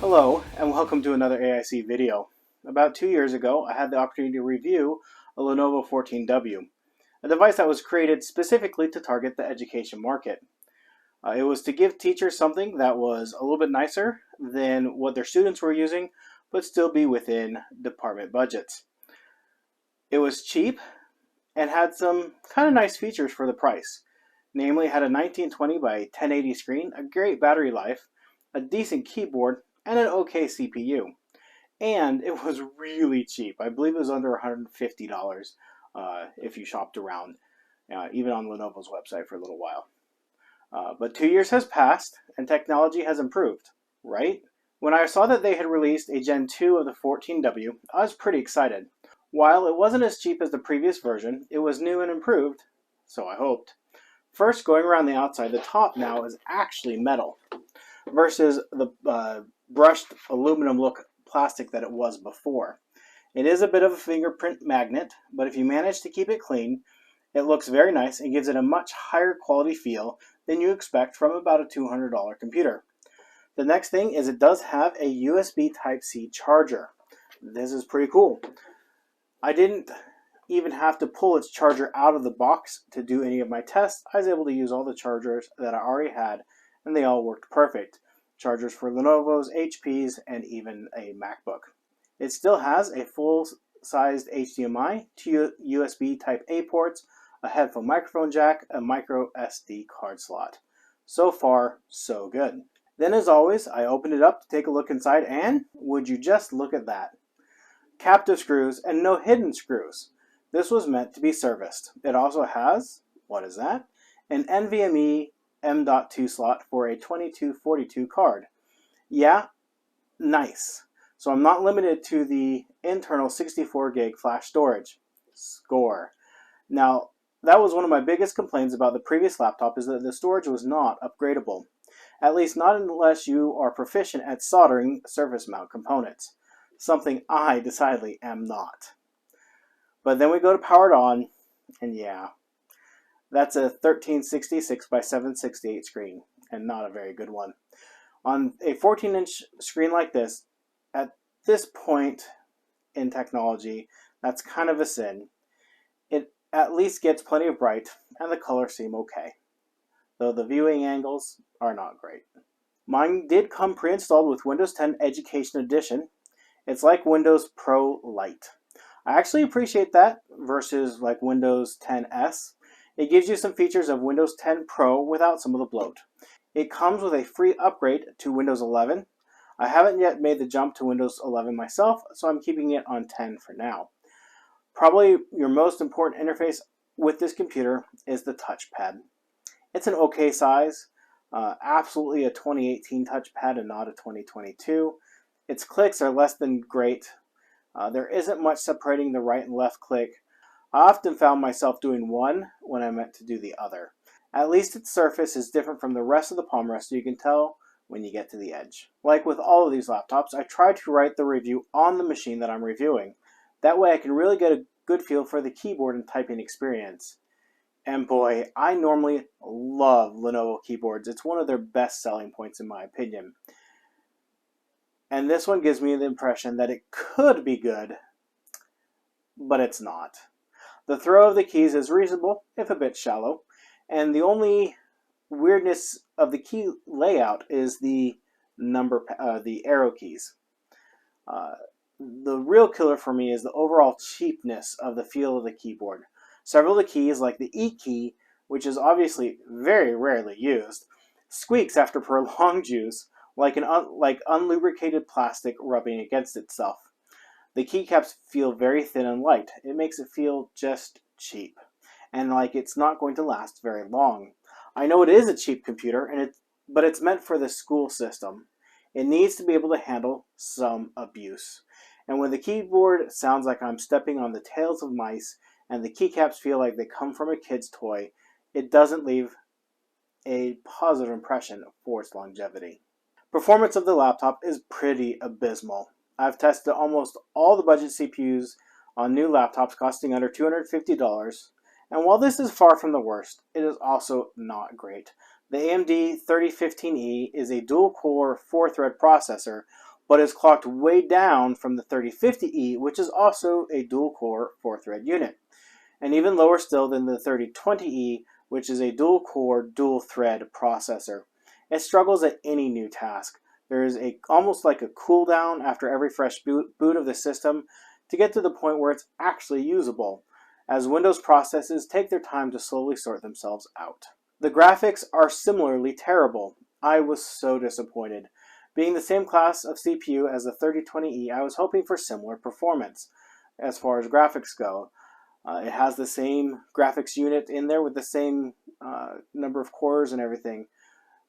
Hello and welcome to another AIC video. About 2 years ago, I had the opportunity to review a Lenovo 14W, a device that was created specifically to target the education market. It was to give teachers something that was a little bit nicer than what their students were using, but still be within department budgets. It was cheap and had some kind of nice features for the price. Namely, it had a 1920 by 1080 screen, a great battery life, a decent keyboard, and an okay CPU. And it was really cheap. I believe it was under $150 if you shopped around, even on Lenovo's website for a little while. But 2 years has passed and technology has improved, right? When I saw that they had released a Gen 2 of the 14W, I was pretty excited. While it wasn't as cheap as the previous version, it was new and improved, so I hoped. First, going around the outside, the top now is actually metal versus the brushed aluminum look plastic that it was before. It is a bit of a fingerprint magnet, but if you manage to keep it clean, it looks very nice and gives it a much higher quality feel than you expect from about a $200 computer. The next thing is it does have a USB Type-C charger. This is pretty cool. I didn't even have to pull its charger out of the box to do any of my tests. I was able to use all the chargers that I already had, and they all worked perfect. Chargers for Lenovo's, HP's, and even a MacBook. It still has a full-sized HDMI, 2 USB Type-A ports, a headphone microphone jack, a micro SD card slot. So far, so good. Then as always, I opened it up to take a look inside, and would you just look at that. Captive screws and no hidden screws. This was meant to be serviced. It also has, what is that? An NVMe M.2 slot for a 2242 card. Yeah, nice. So I'm not limited to the internal 64 gig flash storage. Score. Now, that was one of my biggest complaints about the previous laptop, is that the storage was not upgradable. At least not unless you are proficient at soldering surface mount components. Something I decidedly am not. But then we go to power it on, and yeah, that's a 1366 by 768 screen, and not a very good one. On a 14-inch screen like this, at this point in technology, that's kind of a sin. It at least gets plenty of bright, and the colors seem okay, though the viewing angles are not great. Mine did come pre-installed with Windows 10 Education Edition. It's like Windows Pro Lite. I actually appreciate that versus like Windows 10S. It gives you some features of Windows 10 Pro without some of the bloat. It comes with a free upgrade to Windows 11. I haven't yet made the jump to Windows 11 myself, so I'm keeping it on 10 for now. Probably your most important interface with this computer is the touchpad. It's an okay size, absolutely a 2018 touchpad and not a 2022. Its clicks are less than great. There isn't much separating the right and left click. I often found myself doing one when I meant to do the other. At least its surface is different from the rest of the palm rest, so you can tell when you get to the edge. Like with all of these laptops, I try to write the review on the machine that I'm reviewing. That way I can really get a good feel for the keyboard and typing experience. And boy, I normally love Lenovo keyboards. It's one of their best selling points in my opinion. And this one gives me the impression that it could be good, but it's not. The throw of the keys is reasonable, if a bit shallow, and the only weirdness of the key layout is the arrow keys. The real killer for me is the overall cheapness of the feel of the keyboard. Several of the keys, like the E key, which is obviously very rarely used, squeaks after prolonged use, like unlubricated plastic rubbing against itself. The keycaps feel very thin and light. It makes it feel just cheap, and like it's not going to last very long. I know it is a cheap computer, but it's meant for the school system. It needs to be able to handle some abuse. And when the keyboard sounds like I'm stepping on the tails of mice, and the keycaps feel like they come from a kid's toy, it doesn't leave a positive impression for its longevity. Performance of the laptop is pretty abysmal. I've tested almost all the budget CPUs on new laptops costing under $250, and while this is far from the worst, it is also not great. The AMD 3015E is a dual-core 4-thread processor, but is clocked way down from the 3050E, which is also a dual-core 4-thread unit, and even lower still than the 3020E, which is a dual-core, dual-thread processor. It struggles at any new task. There is almost like a cooldown after every fresh boot of the system to get to the point where it's actually usable, as Windows processes take their time to slowly sort themselves out. The graphics are similarly terrible. I was so disappointed. Being the same class of CPU as the 3020E, I was hoping for similar performance as far as graphics go. It has the same graphics unit in there with the same number of cores and everything.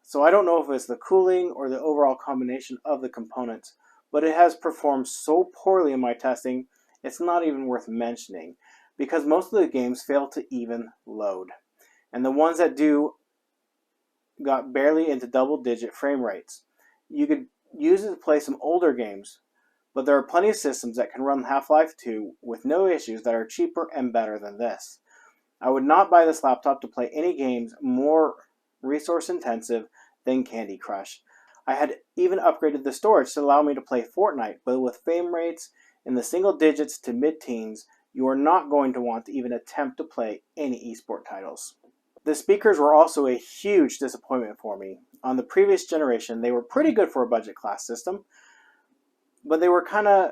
So I don't know if it's the cooling or the overall combination of the components, but it has performed so poorly in my testing, it's not even worth mentioning, because most of the games fail to even load. And the ones that do got barely into double-digit frame rates. You could use it to play some older games, but there are plenty of systems that can run Half-Life 2 with no issues that are cheaper and better than this. I would not buy this laptop to play any games more resource intensive than Candy Crush. I had even upgraded the storage to allow me to play Fortnite, but with frame rates in the single digits to mid-teens, you are not going to want to even attempt to play any esport titles. The speakers were also a huge disappointment for me. On the previous generation, they were pretty good for a budget class system, but they were kind of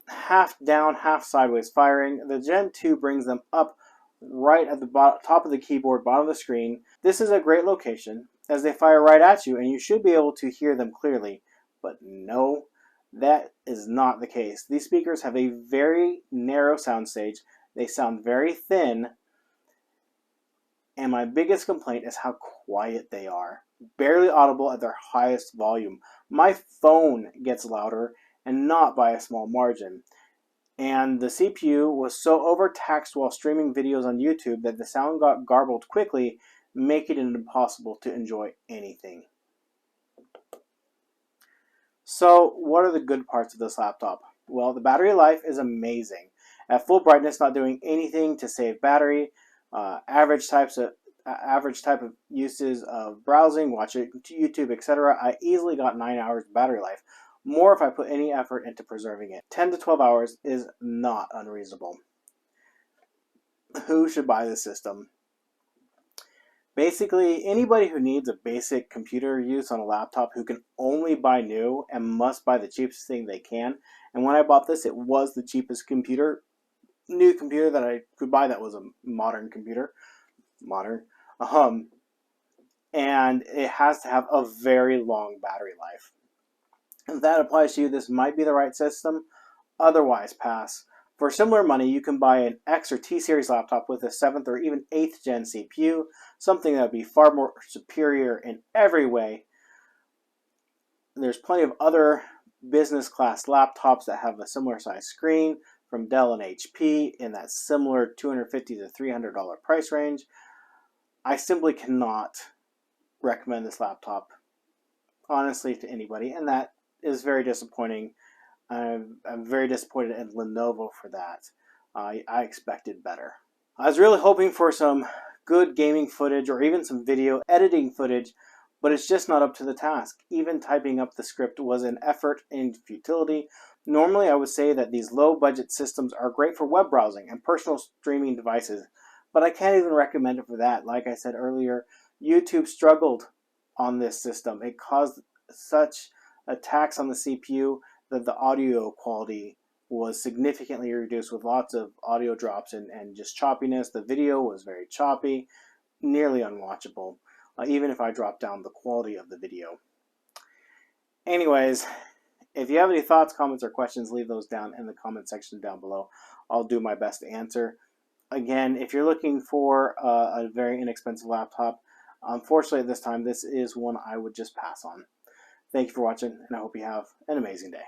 half down, half sideways firing. The Gen 2 brings them up right at the top of the keyboard, bottom of the screen. This is a great location, as they fire right at you, and you should be able to hear them clearly. But no, that is not the case. These speakers have a very narrow soundstage. They sound very thin, and my biggest complaint is how quiet they are. Barely audible at their highest volume. My phone gets louder, and not by a small margin. And the CPU was so overtaxed while streaming videos on YouTube that the sound got garbled quickly, making it impossible to enjoy anything. So, what are the good parts of this laptop? Well, the battery life is amazing. At full brightness, not doing anything to save battery. Average type of uses of browsing, watching YouTube, etc. I easily got 9 hours battery life. More if I put any effort into preserving it. 10 to 12 hours is not unreasonable. Who should buy this system? Basically, anybody who needs a basic computer use on a laptop who can only buy new and must buy the cheapest thing they can. And when I bought this, it was the cheapest new computer that I could buy that was a modern computer. And it has to have a very long battery life. If that applies to you, this might be the right system. Otherwise, pass. For similar money, you can buy an X or T series laptop with a 7th or even 8th gen CPU, something that would be far more superior in every way. There's plenty of other business class laptops that have a similar size screen from Dell and HP in that similar $250 to $300 price range. I simply cannot recommend this laptop, honestly, to anybody, and that is very disappointing. I'm very disappointed in Lenovo for that. I expected better. I was really hoping for some good gaming footage or even some video editing footage, but it's just not up to the task. Even typing up the script was an effort in futility. Normally I would say that these low budget systems are great for web browsing and personal streaming devices, but I can't even recommend it for that. Like I said earlier, YouTube struggled on this system. It caused such attacks on the CPU that the audio quality was significantly reduced with lots of audio drops and just choppiness. The video was very choppy, nearly unwatchable, even if I drop down the quality of the video. Anyways, if you have any thoughts, comments, or questions, leave those down in the comment section down below. I'll do my best to answer. Again, if you're looking for a very inexpensive laptop, unfortunately at this time, this is one I would just pass on. Thank you for watching, and I hope you have an amazing day.